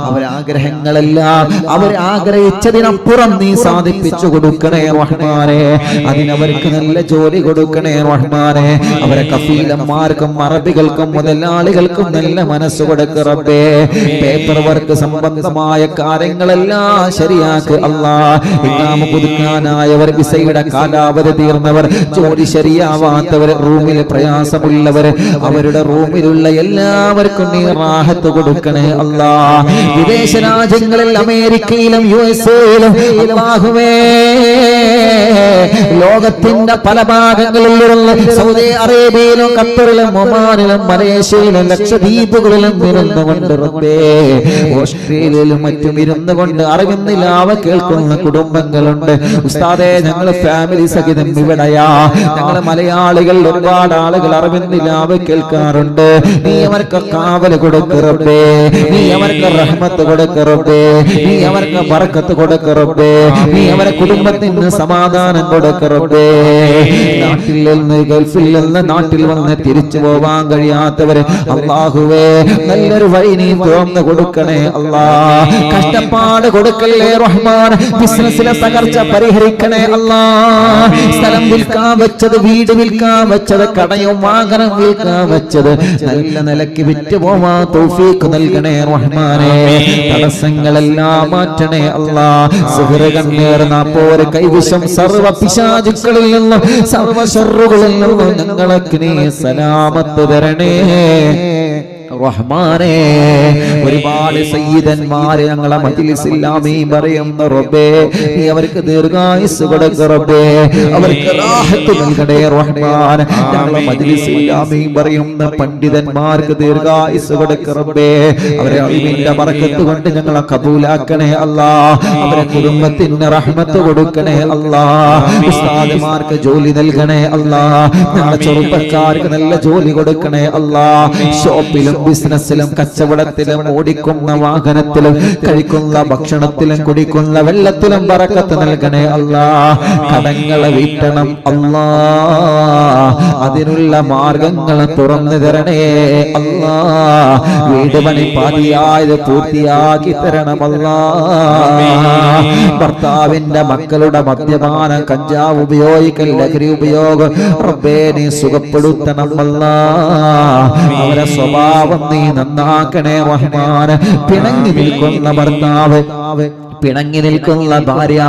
അവരാഗ്രഹങ്ങളെല്ലാം അവർ ആഗ്രഹിച്ചതിനപ്പുറം നീ സാധിപ്പിച്ചു കൊടുക്കണേ റഹ്മാനേ. അവർക്ക് നല്ല ജോലി കൊടുക്കണേ റഹ്മാനേ. അവരെ കഫീലന്മാർക്കും അറബികൾക്കും മുതലാളികൾക്കും നല്ല മനസ്സ് കൊടുക്ക് റബ്ബേ. പേപ്പർ വർക്ക് സംബന്ധമായ കാര്യങ്ങളെല്ലാം ശരിയാക്ക് അല്ലാ. ഇമാം പുതുക്കാനായവർ, വിസയുടെ കാലാവധി തീർന്നവർ, ജോലി ശരിയാവാത്തവർ, റൂമിൽ പ്രയാസമുള്ളവർ, അവരുടെ റൂമിലുള്ള എല്ലാവർക്കും നീ റാഹത്ത് കൊടുക്കണേ അല്ലാ. വിദേശ രാജ്യങ്ങളിൽ അമേരിക്കയിലും USA-യിലും അല്ലാഹുവേ, ലോകത്തിന്റെ പല ഭാഗങ്ങളിലുള്ള സൗദി അറേബ്യയിലും ഖത്തറിലും ഒമാനിലും മലേഷ്യയിലും ലക്ഷദ്വീപുകളിലും ഇരുന്നുകൊണ്ട് റബ്ബേ, ഓസ്ട്രേലിയയിലും മറ്റും ഇരുന്നുകൊണ്ട് അറിവിന്നിലാവ കേൾക്കുന്ന കുടുംബങ്ങളുണ്ട്. ഉസ്താദേ, ഞങ്ങൾ ഫാമിലി സഹിതം ഇവിടെയാ. ഞങ്ങൾ മലയാളികൾ ഒരുപാട് ആളുകൾ അറിവിന്നിലാവ കേൾക്കാറുണ്ട്. നീ അവർക്ക് കാവല് കൊടുക്ക് റബ്ബേ, നീ അവർക്ക് റഹ്മത്ത് കൊടുക്ക് റബ്ബേ, നീ അവർക്ക് ബർക്കത്ത് കൊടുക്ക് റബ്ബേ, നീ അവരെ കുടുംബത്തിന് സമാധാനം കൊടുക്ക് റബ്ബേ. നാട്ടിൽ നിന്ന് ഗൾഫിൽ നിന്ന് നാട്ടിൽ വന്ന് തിരിച്ചു പോവാൻ കഴിയാത്തവരെ അല്ലാഹുവേ, നല്ലൊരു വഴി നീ തുറന്നു കൊടുക്കണേ അല്ലാ. കഷ്ടപ്പാട് കൊടുക്കല്ലേ റഹ്മാൻ. ബിസിനസ്സിലെ തകർച്ച പരിഹരിക്കണേ അല്ലാ. സ്ഥലം വിൽക്കാൻ വെച്ചത്, വീട് വിൽക്കാൻ വെച്ചത്, കടയും വാഹനം വിൽക്കാൻ വെച്ചത് നല്ല നിലയ്ക്ക് വിറ്റ് പോവാൻ തൗഫീഖ് നൽകണേ റഹ്മാനേ. തടസ്സങ്ങളെല്ലാം മാറ്റണേ അല്ലാ. സിഹ്റ്, കണ്ണീർ, നാപ്പോര്, കൈവിഷം, സർവ പിശാചുക്കളിൽ നിന്നും സർവ ശർറുകളിൽ നിന്നും ഞങ്ങൾക്ക് നീ സലാമത്ത് തരണേ റഹ്മാനേ. ഒരുപാട് സയ്യിദന്മാരെ ഞങ്ങളെ മജ്‌ലിസിൽ ആമീൻ പറയുന്ന റബ്ബേ, നീ അവർക്ക് ദീർഘായുസ്സ് കൊടുക്ക റബ്ബേ, അവർക്ക് റാഹത്ത് നൽകണേ റഹ്മാൻ. ഞങ്ങളെ മജ്‌ലിസിൽ ആമീൻ പറയുന്ന പണ്ഡിതന്മാർക്ക് ദീർഘായുസ്സ് കൊടുക്ക റബ്ബേ, അവരെ ഇൽമിന്റെ ബറക്കത്ത് കൊണ്ട് ഞങ്ങളെ കബൂലാക്കണേ അല്ലാ. അവരെ കുടുംബത്തിന് റഹ്മത്ത് കൊടുക്കണേ അല്ലാ. ഉസ്താദുമാർക്ക് ജോലി നൽകണേ അല്ലാ. ഞങ്ങളെ ചെറുപ്പക്കാർക്ക് നല്ല ജോലി കൊടുക്കണേ അല്ലാ. ഷോപ്പിലും ബിസിനസ്സിലും കച്ചവടത്തിലും ഓടിക്കുന്ന വാഹനത്തിലും കഴിക്കുന്ന ഭക്ഷണത്തിലും കുടിക്കുന്ന വെള്ളത്തിലും ബറക്കത്ത് നൽകണേ അല്ലാ. കടങ്ങളെ വീട്ടണം അല്ലാ, അതിനുള്ള മാർഗങ്ങൾ തുറന്നു തരണേ അല്ലാ. വീട് പണി പാതിയായത് പൂർത്തിയാക്കി തരണം അല്ലാ. ഭർത്താവിന്റെ മക്കളുടെ മദ്യപാനം, കഞ്ചാവ് ഉപയോഗിക്കൽ, ലഹരി ഉപയോഗം റബ്ബേ നീ സുഖപ്പെടുത്തണം അല്ലാ. അവരെ സ്വഭാവം നീ നന്നാക്കണേ റഹ്മാൻ. പിണങ്ങി നിൽക്കുന്ന ഭർത്താവ്, പിണങ്ങി നിൽക്കുന്ന ഭാര്യ,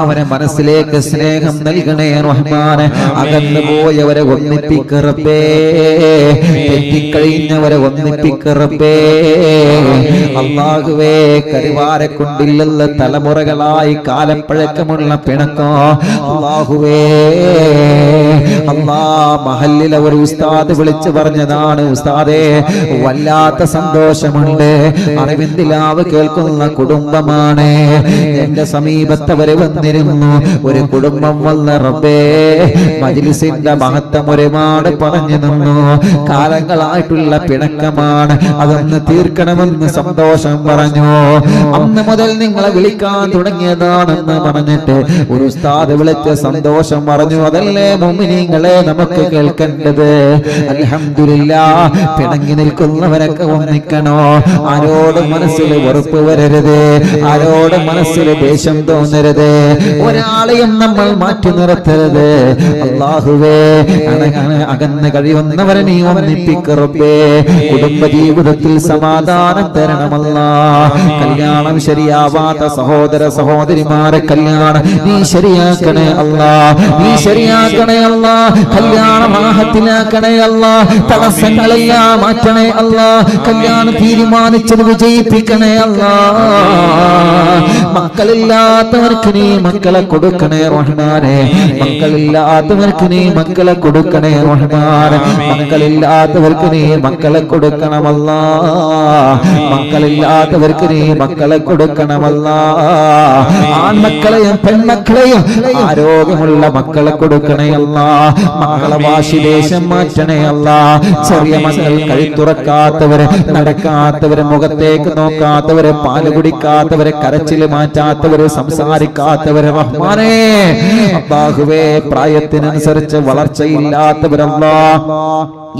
അവരെ മനസ്സിലേക്ക് സ്നേഹം നൽകണേ റഹ്മാൻ. അകന്നു പോയവരെ ഒന്നിപ്പിക്ക് റബ്ബേ, തെറ്റിക്കഴിഞ്ഞവരെ ഒന്നിപ്പിക്ക് റബ്ബേ. അല്ലാഹുവേ, കരിവാരെ കൊണ്ടില്ല തലമുറകളായി കാലപ്പഴക്കമുള്ള പിണക്കോ അല്ലാഹുവേ. അല്ലാ, മഹല്ലിലെ ഒരു ഉസ്താദ് വിളിച്ചു പറഞ്ഞതാണ്, ഉസ്താദേ വല്ലാത്ത സന്തോഷമുണ്ട്, അറിവിന്ദിലാവ് കേൾക്കുന്ന കുടുംബമാണ്. എന്റെ സമീപത്തവര് വന്നിരുന്നു, ഒരു കുടുംബം വന്ന റബ്ബേ, മജ്‌ലിസിന്റെ മഹത്വം ഒരുപാട് പറഞ്ഞു നിന്നു. കാലങ്ങളായിട്ടുള്ള പിണക്കമാണ്, അതൊന്ന് തീർക്കണമെന്ന് സന്തോഷം പറഞ്ഞു. അന്ന് മുതൽ നിങ്ങളെ വിളിക്കാൻ തുടങ്ങിയതാണെന്ന് പറഞ്ഞിട്ട് ഒരു ഉസ്താദ് വിളിച്ച സന്തോഷം പറഞ്ഞു. അതല്ലേ മുഅ്മിനീങ്ങളെ നമുക്ക് കേൾക്കേണ്ടത്. അൽഹംദുലില്ലാഹ്. പിണങ്ങി നിൽക്കുന്നവരൊക്കെ ഒന്നിക്കണോ. ആരോടും മനസ്സിൽ വെറുപ്പ് വരരുത്, ആരോടും മനസ്സിൽ ദേഷ്യം തോന്നരുത്, ഒരാളെയും നമ്മൾ മാറ്റി നിർത്തരുത്. അല്ലാഹുവേ, അകന്ന് കഴിയുന്നവരെ നീ ഒന്നിപ്പിക്ക് റബ്ബേ. കുടുംബജീവിതത്തിൽ സമാധാനം തരണമല്ലാ. കല്യാണം ശരിയാവാത്ത സഹോദര സഹോദരിമാരെ കല്യാണം നീ ശരിയാക്കണേ അല്ലാ, നീ ശരിയാക്കണേ അല്ലാ. കല്യാണം ആഹത്തിലാക്കണേ അല്ലാ. തടസ്സങ്ങളെല്ലാം മാറ്റണേ അല്ലാ. കല്യാണം തീരുമാനിച്ചത് വിജയിപ്പിക്കണേ അല്ലാ. മക്കളില്ലാത്തവർക്ക് നീ മക്കളെ കൊടുക്കണേ റഹ്മാനേ. മക്കളില്ലാത്തവർക്ക് നീ മക്കളെ കൊടുക്കണേ റഹ്മാനേ. മക്കളില്ലാത്തവർക്ക് നീ മക്കളെ കൊടുക്കണമല്ലാ. മക്കളില്ലാത്തവർക്ക് നീ മക്കളെ കൊടുക്കണമല്ലാ. ആൺമക്കളെയും പെൺമക്കളെയും ആരോഗ്യമുള്ള മക്കളെ കൊടുക്കണേ അല്ലാ. മക്കളെ വാശിദേശം മാറ്റണേ അല്ലാ. ചെറിയ മക്കൾ കഴുത്തുറക്കാത്തവര്, നടക്കാത്തവര്, മുഖത്തേക്ക് നോക്കാത്തവര്, പാല് കുടിക്കാത്തവര്, കരച്ചില് മാറ്റാത്തവര്, സംസാരിക്കാത്തവര് റഹ്മാനേ. അല്ലാഹുവേ, പ്രായത്തിനനുസരിച്ച് വളർച്ചയില്ലാത്തവരല്ലാ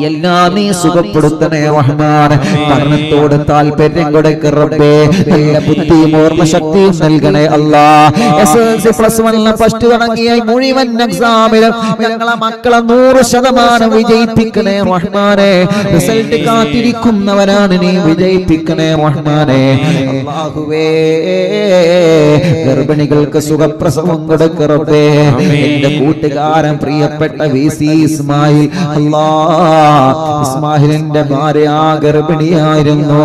എല്ലാം നീ സുഖപ്പെടുത്തണേ റഹ്മാൻ. മരണത്തോട് താല്പര്യം കൊടുക്ക റബ്ബേ. നല്ല ബുദ്ധിയും ഓർമ്മശക്തിയും നൽകണേ അല്ലാ. SSLC +1 ഫസ്റ്റ് തുടങ്ങിയ മുഴുവൻ എക്സാമിലും ഞങ്ങളെ മക്കളെ 100% വിജയിപ്പിക്കണേ റഹ്മാനെ. റിസൾട്ട് കാത്തിരിക്കുന്നവരാണ്, നീ വിജയിപ്പിക്കണേ റഹ്മാനെ. അല്ലാഹുവേ, ഗർഭിണികൾക്ക് സുഖപ്രസവം കൊടുക്ക റബ്ബേ. എന്റെ കൂട്ടുകാരൻ പ്രിയപ്പെട്ട VC ഇസ്മായിൽ, അല്ലാ ഇസ്മാഹിലിന്റെ ഭാര്യ ഗർഭിണിയായിരുന്നു.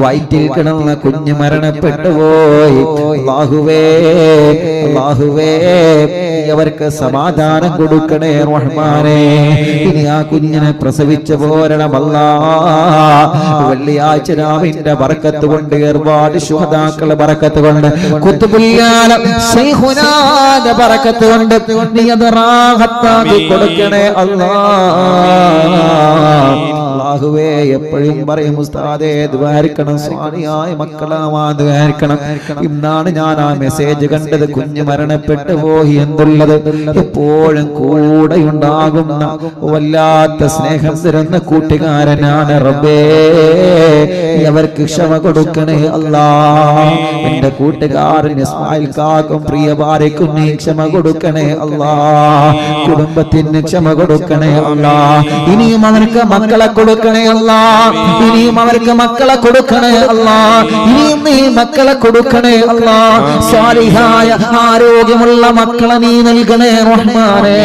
വയറ്റിൽ കിടന്ന കുഞ്ഞ് മരണപ്പെട്ടു പോയി. അല്ലാഹുവേ, അല്ലാഹുവേ, അവർക്ക് സമാധാനം കൊടുക്കണേ റഹ്മാനേ. ഇനി ആ കുഞ്ഞിനെ പ്രസവിച്ചു പോരണമല്ലാ. വെള്ളിയാഴ്ച രാവിന്റെ ബർക്കത്ത് കൊണ്ട്, ഒരുപാട് ശുഹദാക്കളുടെ ബർക്കത്ത് കൊണ്ട്, ഖുത്ബുൽ ശൈഖുനാന്റെ ബർക്കത്ത് കൊണ്ട് നീ അത് റാഹത്താക്കി കൊടുക്കണേ അല്ലാ. അല്ലാഹുവേ, എപ്പോഴും പറയും ഉസ്താദേ ദ്വാരിക്കണം, സ്വാലിയായ മക്കളാവാൻ ദ്വാരിക്കണം. ഇന്നാണ് ഞാൻ ആ മെസ്സേജ് കണ്ടത്. കുഞ്ഞ് മരണപ്പെട്ടു പോയി എന്നുള്ളത് എപ്പോഴും കൂടെ ഉണ്ടാകുന്ന വല്ലാത്ത സ്നേഹം തരുന്ന കൂട്ടുകാരനാണ് റബ്ബേ. അവർക്ക് ക്ഷമ കൊടുക്കണേ അല്ലാ. എന്റെ കൂട്ടുകാരൻ ഇസ്മായിൽ കാക്കും പ്രിയ ഭാര്യക്കും നീ ക്ഷമ കൊടുക്കണേ അല്ലാ. കുടുംബത്തിന് ക്ഷമ കൊടുക്കണേ അല്ലാ. ഇനിയും അവർക്ക് മക്കളെ കൊടുക്കണേ അല്ലാ. ഇനിയും അവർക്ക് മക്കളെ കൊടുക്കണേ അല്ലാ. ഇനിയും നീ മക്കളെ കൊടുക്കണേ അല്ലാ. സ്വാലിഹായ ആരോഗ്യമുള്ള മക്കളെ നീ നൽകണേ റഹ്മാനേ.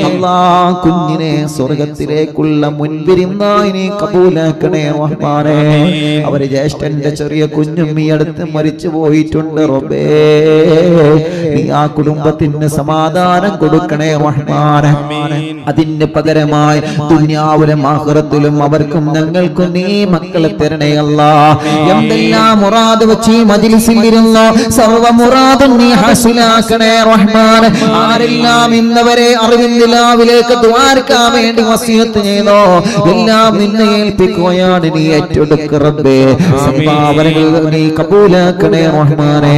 അല്ലാ, കുഞ്ഞിനെ സ്വർഗത്തിലേക്കുള്ള മുൻപിരുന്നായി നീ കബൂലാക്കണേ റഹ്മാനേ. അവര് ജ്യേഷ്ഠന്റെ ചെറിയ കുഞ്ഞും ഈ അടുത്ത് മരിച്ചു പോയിട്ടുണ്ട് റബ്ബേ. നീ ആ കുടുംബത്തിന് സമാധാനം കൊടുക്കണേ റഹ്മാനേ. അതിന് പകരമായി ദുനിയാവിലും ആഖിറത്തിലും അവർക്കും ഞങ്ങൾക്കും നീ മക്കളെ തരണേ അല്ലാ. എന്തെല്ലാം മുറാദ് വെച്ച് മജ്ലിസിൽ ഇരുന്നോ സർവ്വ മുറാദും നീ ഹാസിലാക്കണേ റഹ്മാൻ. ആരെല്ലാം ഇന്നവരെ അറിവിന്ദിലാവിലേക്ക് ദ്വാരക്കാൻ വേണ്ടി വസിയത്ത് ചെയ്തോ എല്ലാം നിന്നെ ഏൽപ്പിക്കുകയാണ്. നീ ഏറ്റെടുക്ക റബ്ബേ. സംഭാവനകൾ നീ കബൂലാക്കണേ റഹ്മാനേ.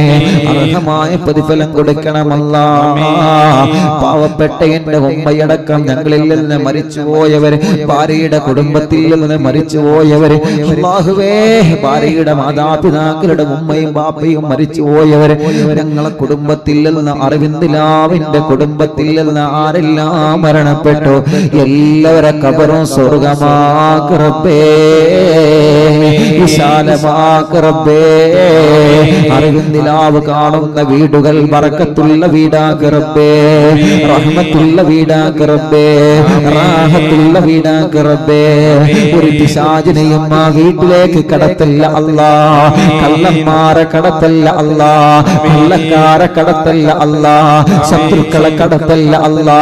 അർഹമായ പ്രതിഫലം കൊടുക്കണമല്ലാ. പാവപ്പെട്ട എന്റെ ഉമ്മയടക്കം ഞങ്ങളിൽ നിന്ന് മരിച്ചുപോയവര്, ഭാര്യയുടെ കുടുംബത്തിൽ നിന്ന് മരിച്ചുപോയവര്, അല്ലാഹുവേ, ഭാര്യയുടെ മാതാപിതാക്കളുടെ ഉമ്മയും ബാപ്പയും മരിച്ചുപോയവര്, ഞങ്ങളെ കുടുംബത്തിൽ നിന്ന് അറിവിന്ദിലാവിന്റെ കുടുംബത്തിൽ നിന്ന് ആരെല്ലാം മരണപ്പെട്ടു എല്ലാവരെ ഖബറും സ്വർഗമാക്ക് റബ്ബേ, വിശാലമാക്ക് റബ്ബേ. അറിവിന്ദിലാവ് കാണുന്ന വീടുകൾ ബറക്കത്തുള്ള വീടാക്ക് റബ്ബേ, റഹ്മത്തുള്ള വീടാക്ക് റബ്ബേ, റാഹത്തുള്ള വീടാക്ക് റബ്ബേ. ഒരു പിശാചിനെയും ആ വീട്ടിലേക്ക് കടത്തല്ല അല്ലാ. കള്ളന്മാരെ കടത്തല്ല അല്ലാ. കള്ളക്കാരെ കടത്തല്ല അല്ലാ. ശത്രുക്കളെ കടത്തല്ല അല്ലാ.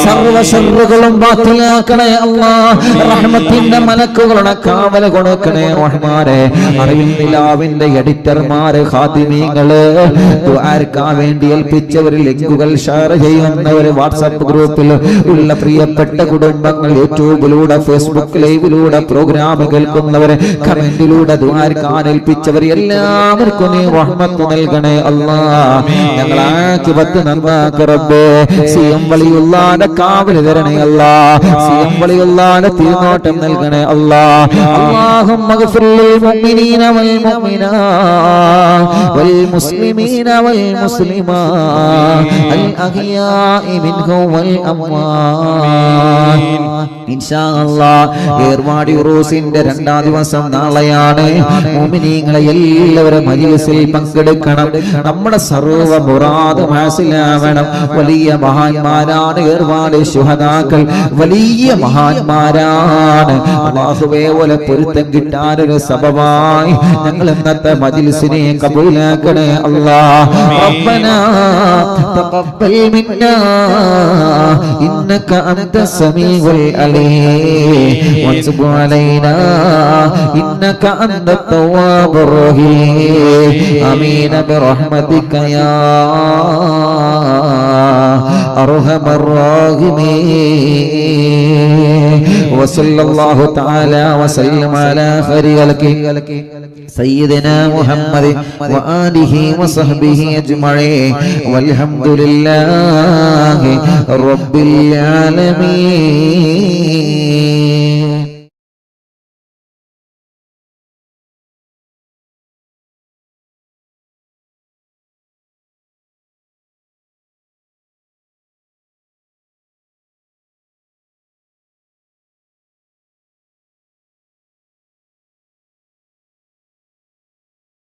സർവ്വ ശർറുകളും ബാത്തിലാക്കണേ അല്ലാ. റഹ്മത്തിന്റെ മലക്കുകളുടെ കാവൽ കൊടുക്കണേ റഹ്മാൻ. ഉമ്മമാരെ, അറിവിൻ നിലാവിന്റെ എഡിറ്റർമാര്, ഖാദിമീങ്ങള്, ദുആർക്കാൻ വേണ്ടി ഏൽപ്പിച്ചവർ, ലിങ്കുകൾ ഷെയർ ചെയ്യുന്നവര്, വാട്സാപ്പ് ഗ്രൂപ്പിൽ ഉള്ള പ്രിയപ്പെട്ട കുടുംബങ്ങൾ, യൂട്യൂബിലൂടെ ഫേസ്ബുക്ക് ലൈവിലൂടെ പ്രോഗ്രാം കേൾക്കുന്നവര്, കമന്റിലൂടെ ദുആർക്കാൻ ഏൽപ്പിച്ചവർ, എല്ലാവർക്കും നീ റഹ്മത്ത് നൽകണേ അല്ലാഹ്. ഞങ്ങളെ ആഖിബത്ത് നന്നാക്ക് റബ്ബേ. സിയം വലിയുള്ളാന്റെ കാവൽ തരണേ അല്ലാഹ്. സിയം വലിയുള്ളാന്റെ തിരുനോട്ടം നൽകണേ അല്ലാഹ്. അല്ലാഹുമ്മ ഗ്ഫിർ ലിൽ മുഅ്മിനീന വൽ മുഅ്മിനാത്ത് വൽ മുസ്ലിമീന വൽ മുസ്ലിമാത്ത് അൽ അഹ്യാഇ മിൻഹും വൽ അംവാത്ത്. ഇൻഷാ അല്ലാഹ് ഏർവാടി ഉറൂസിന്റെ 2ാം ദിവസം നാളെയാണ്. മുഅ്മിനീങ്ങളെ എല്ലാവരും മജ്‌ലിസിൽ പങ്കെടുക്കണം. നമ്മുടെ സർവ്വ മുറാദും ഹാസിലാവണം. വലിയ മഹാന്മാരാണ് ഏർവാടി ശുഹദാക്കൾ, വലിയ മഹാന്മാരാണ്. അല്ലാഹുവേ പോലെ പൊരുത്തം കിട്ടാനൊരു സബബായി ഞങ്ങൾ ഇന്നത്തെ മജ്‌ലിസിനെ കബൂലാക്കണേ അല്ലാഹ്. റബ്ബനാ തഖബ്ബൽ മിന്നാ ഇന്നക അൻത സമീഉൽ അലീം വതുബ് അലൈനാ ഇന്നക അൻത തവ്വാബുർ റഹീം. ആമീൻ ബിറഹ്മതിക യാ അർഹമർ റഹീമീൻ. വസല്ലല്ലാഹു തആല വസല്ലം അലാ ഖൈരി ഖൽഖി സയ്യിദനാ മുഹമ്മദ് വആലിഹി വസഹ്ബിഹി അജ്മഈൻ വൽഹംദുലില്ലാഹി റബ്ബിൽ ആലമീൻ.